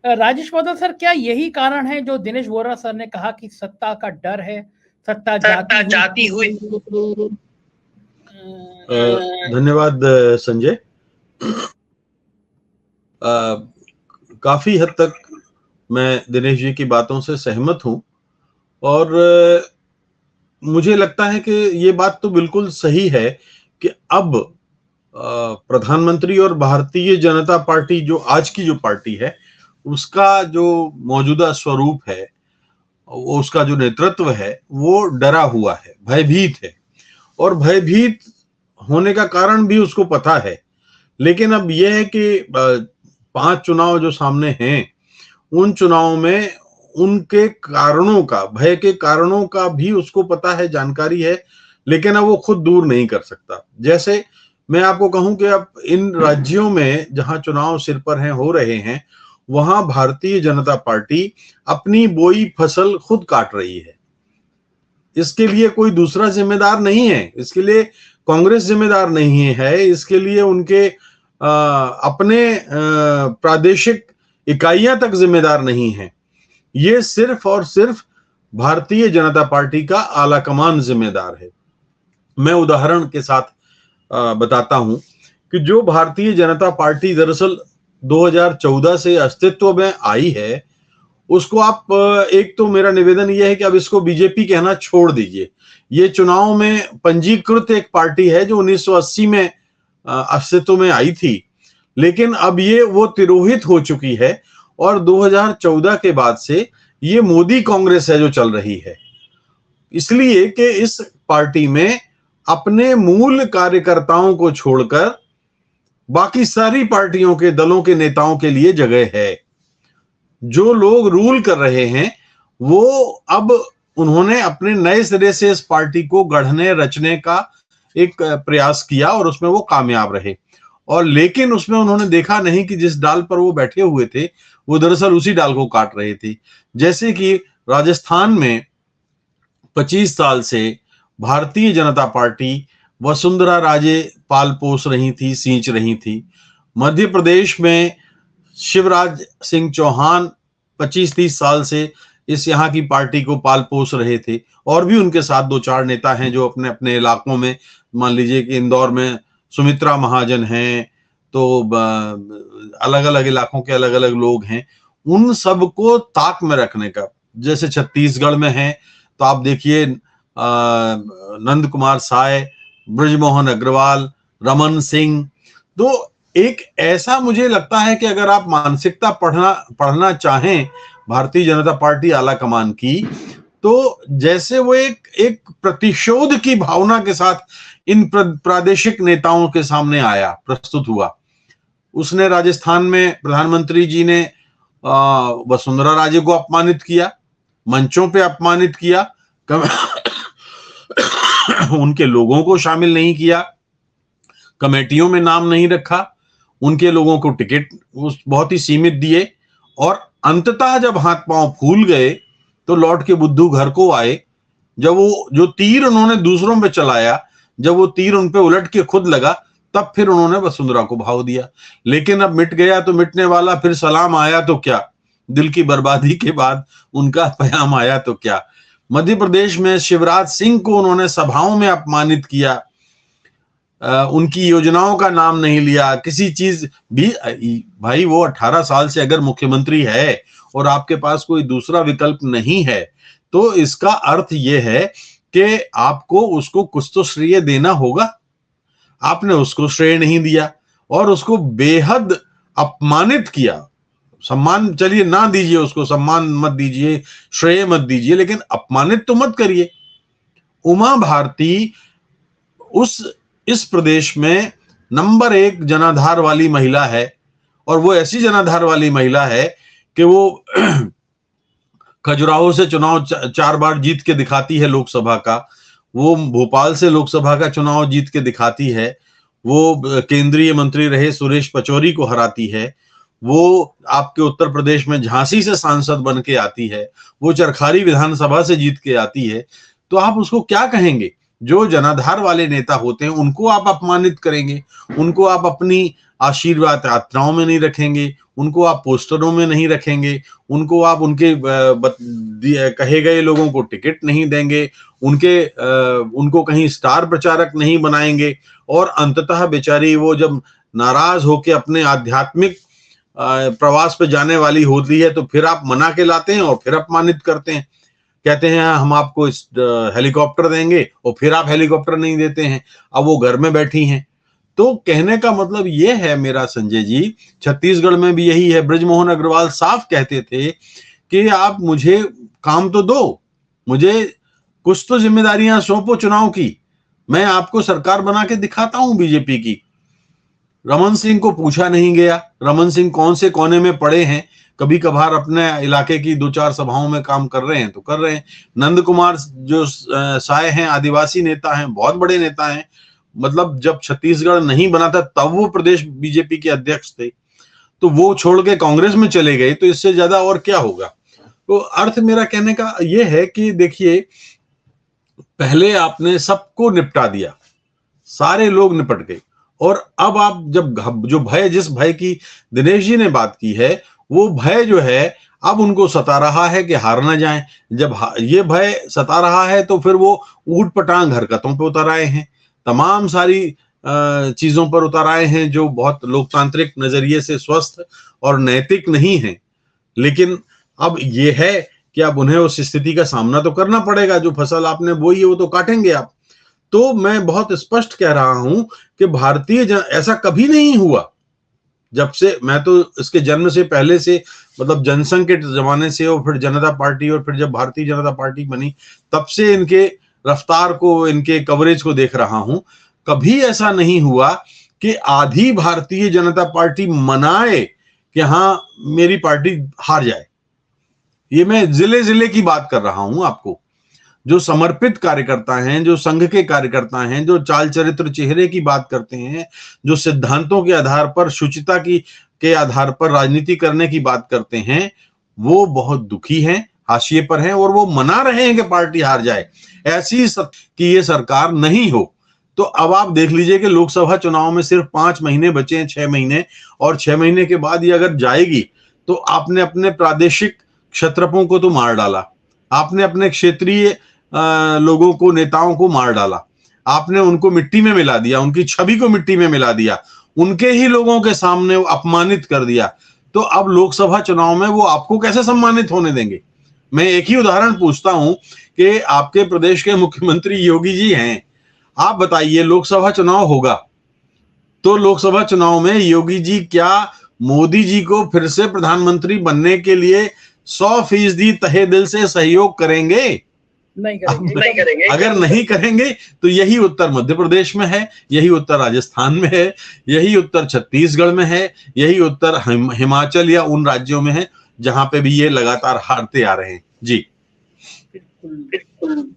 राजेश बदल सर, क्या यही कारण है जो दिनेश वोरा सर ने कहा कि सत्ता का डर है, सत्ता जाती हुई? धन्यवाद संजय। काफी हद तक मैं दिनेश जी की बातों से सहमत हूं और मुझे लगता है कि ये बात तो बिल्कुल सही है कि अब प्रधानमंत्री और भारतीय जनता पार्टी जो आज की जो पार्टी है उसका जो मौजूदा स्वरूप है, उसका जो नेतृत्व है वो डरा हुआ है, भयभीत है। और भयभीत होने का कारण भी उसको पता है। लेकिन अब यह है कि 5 चुनाव जो सामने हैं उन चुनावों में उनके कारणों का, भय के कारणों का भी उसको पता है, जानकारी है, लेकिन अब वो खुद दूर नहीं कर सकता। जैसे मैं आपको कहूं कि अब इन राज्यों में जहां चुनाव सिर पर हैं, हो रहे हैं, वहां भारतीय जनता पार्टी अपनी बोई फसल खुद काट रही है। इसके लिए कोई दूसरा जिम्मेदार नहीं है, इसके लिए कांग्रेस जिम्मेदार नहीं है, इसके लिए उनके अपने प्रादेशिक इकाइयां तक जिम्मेदार नहीं है। ये सिर्फ और सिर्फ भारतीय जनता पार्टी का आला कमान जिम्मेदार है। मैं उदाहरण के साथ बताता हूं कि जो भारतीय जनता पार्टी दरअसल 2014 से अस्तित्व में आई है, उसको आप, एक तो मेरा निवेदन यह है कि अब इसको बीजेपी कहना छोड़ दीजिए। ये चुनाव में पंजीकृत एक पार्टी है जो 1980 में अस्तित्व में आई थी, लेकिन अब ये वो तिरोहित हो चुकी है और 2014 के बाद से ये मोदी कांग्रेस है जो चल रही है। इसलिए कि इस पार्टी में अपने मूल कार्यकर्ताओं को छोड़कर बाकी सारी पार्टियों के दलों के नेताओं के लिए जगह है। जो लोग रूल कर रहे हैं वो अब उन्होंने अपने नए सिरे से इस पार्टी को गढ़ने रचने का एक प्रयास किया और उसमें वो कामयाब रहे। और लेकिन उसमें उन्होंने देखा नहीं कि जिस डाल पर वो बैठे हुए थे वो दरअसल उसी डाल को काट रहे थे। जैसे कि राजस्थान में 25 साल से भारतीय जनता पार्टी वसुंधरा राजे पाल पोस रही थी, सींच रही थी। मध्य प्रदेश में शिवराज सिंह चौहान 25-30 साल से इस यहाँ की पार्टी को पाल पोस रहे थे, और भी उनके साथ 2-4 नेता हैं जो अपने अपने इलाकों में, मान लीजिए कि इंदौर में सुमित्रा महाजन हैं, तो अलग अलग इलाकों के अलग अलग लोग हैं। उन सबको ताक में रखने का, जैसे छत्तीसगढ़ में है तो आप देखिए नंद कुमार साय, ब्रजमोहन अग्रवाल, रमन सिंह। तो एक ऐसा मुझे लगता है कि अगर आप मानसिकता पढ़ना चाहें भारतीय जनता पार्टी आला कमान की, तो जैसे वो एक प्रतिशोध की भावना के साथ इन प्रादेशिक नेताओं के सामने आया, प्रस्तुत हुआ। उसने राजस्थान में प्रधानमंत्री जी ने वसुंधरा राजे को अपमानित किया, मंचों पे अपमानित किया, उनके लोगों को शामिल नहीं किया, कमेटियों में नाम नहीं रखा, उनके लोगों को टिकट बहुत ही सीमित दिए, और अंततः जब हाथ पांव फूल गए तो लौट के बुद्धू घर को आए। जब वो जो तीर उन्होंने दूसरों पे चलाया, जब वो तीर उन पे उलट के खुद लगा, तब फिर उन्होंने वसुंधरा को भाव दिया। लेकिन अब मिट गया तो मिटने वाला, फिर सलाम आया तो क्या, दिल की बर्बादी के बाद उनका प्याम आया तो क्या। मध्य प्रदेश में शिवराज सिंह को उन्होंने सभाओं में अपमानित किया, उनकी योजनाओं का नाम नहीं लिया, किसी चीज भी। भाई वो 18 साल से अगर मुख्यमंत्री है और आपके पास कोई दूसरा विकल्प नहीं है, तो इसका अर्थ यह है कि आपको उसको कुछ तो श्रेय देना होगा। आपने उसको श्रेय नहीं दिया और उसको बेहद अपमानित किया। सम्मान चलिए ना दीजिए, उसको सम्मान मत दीजिए, श्रेय मत दीजिए, लेकिन अपमानित तो मत करिए। उमा भारती इस प्रदेश में नंबर 1 जनाधार वाली महिला है, और वो ऐसी जनाधार वाली महिला है कि वो खजुराहो से चुनाव 4 बार जीत के दिखाती है लोकसभा का, वो भोपाल से लोकसभा का चुनाव जीत के दिखाती है, वो केंद्रीय मंत्री रहे सुरेश पचौरी को हराती है, वो आपके उत्तर प्रदेश में झांसी से सांसद बन के आती है, वो चरखारी विधानसभा से जीत के आती है। तो आप उसको क्या कहेंगे? जो जनाधार वाले नेता होते हैं उनको आप अपमानित करेंगे, उनको आप अपनी आशीर्वाद यात्राओं में नहीं रखेंगे, उनको आप पोस्टरों में नहीं रखेंगे, उनको आप उनके कहे गए लोगों को टिकट नहीं देंगे, उनको कहीं स्टार प्रचारक नहीं बनाएंगे, और अंततः बेचारी वो जब नाराज होकर अपने आध्यात्मिक प्रवास पे जाने वाली होती है तो फिर आप मना के लाते हैं और फिर अपमानित करते हैं, कहते हैं हम आपको हेलीकॉप्टर देंगे और फिर आप हेलीकॉप्टर नहीं देते हैं, अब वो घर में बैठी हैं। तो कहने का मतलब ये है मेरा संजय जी, छत्तीसगढ़ में भी यही है। बृजमोहन अग्रवाल साफ कहते थे कि आप मुझे काम तो दो, मुझे कुछ तो जिम्मेदारियां सौंपो चुनाव की, मैं आपको सरकार बना के दिखाता हूं बीजेपी की। रमन सिंह को पूछा नहीं गया, रमन सिंह कौन से कोने में पड़े हैं, कभी कभार अपने इलाके की 2-4 सभाओं में काम कर रहे हैं तो कर रहे हैं। नंद कुमार जो साय हैं, आदिवासी नेता हैं, बहुत बड़े नेता हैं, मतलब जब छत्तीसगढ़ नहीं बना था तब वो प्रदेश बीजेपी के अध्यक्ष थे, तो वो छोड़ के कांग्रेस में चले गए, तो इससे ज्यादा और क्या होगा। तो अर्थ मेरा कहने का ये है कि देखिए, पहले आपने सबको निपटा दिया, सारे लोग निपट गए, और अब आप जब जो भय, जिस भय की दिनेश जी ने बात की है, वो भय जो है अब उनको सता रहा है कि हार ना जाए। जब ये भय सता रहा है तो फिर वो ऊट पटांग हरकतों पे उतर आए हैं, तमाम सारी चीजों पर उतर आए हैं जो बहुत लोकतांत्रिक नजरिए से स्वस्थ और नैतिक नहीं है। लेकिन अब ये है कि अब उन्हें उस स्थिति का सामना तो करना पड़ेगा, जो फसल आपने बोई है वो तो काटेंगे आप। तो मैं बहुत स्पष्ट कह रहा हूं कि ऐसा कभी नहीं हुआ, जब से मैं तो इसके जन्म से पहले से, मतलब जनसंघ के जमाने से और फिर जनता पार्टी और फिर जब भारतीय जनता पार्टी बनी तब से इनके रफ्तार को, इनके कवरेज को देख रहा हूं। कभी ऐसा नहीं हुआ कि आधी भारतीय जनता पार्टी मनाए कि हाँ मेरी पार्टी हार जाए। ये मैं जिले जिले की बात कर रहा हूं आपको, जो समर्पित कार्यकर्ता हैं, जो संघ के कार्यकर्ता हैं, जो चाल चरित्र चेहरे की बात करते हैं, जो सिद्धांतों के आधार पर, शुचिता के आधार पर राजनीति करने की बात करते हैं, वो बहुत दुखी हैं, हाशिए पर हैं, और वो मना रहे हैं कि पार्टी हार जाए, ऐसी कि ये सरकार नहीं हो। तो अब आप देख लीजिए कि लोकसभा चुनाव में सिर्फ 5 महीने बचे हैं, 6 महीने, और 6 महीने के बाद ये अगर जाएगी तो आपने अपने प्रादेशिक क्षत्रपों को तो मार डाला, आपने अपने क्षेत्रीय लोगों को, नेताओं को मार डाला, आपने उनको मिट्टी में मिला दिया, उनकी छवि को मिट्टी में मिला दिया, उनके ही लोगों के सामने अपमानित कर दिया। तो अब लोकसभा चुनाव में वो आपको कैसे सम्मानित होने देंगे। मैं एक ही उदाहरण पूछता हूं कि आपके प्रदेश के मुख्यमंत्री योगी जी हैं, आप बताइए लोकसभा चुनाव होगा तो लोकसभा चुनाव में योगी जी क्या मोदी जी को फिर से प्रधानमंत्री बनने के लिए 100% तहे दिल से सहयोग करेंगे? नहीं करेंगे। अगर नहीं करेंगे तो यही उत्तर मध्य प्रदेश में है, यही उत्तर राजस्थान में है, यही उत्तर छत्तीसगढ़ में है, यही उत्तर हिमाचल या उन राज्यों में है जहां पे भी ये लगातार हारते आ रहे हैं। जी बिल्कुल।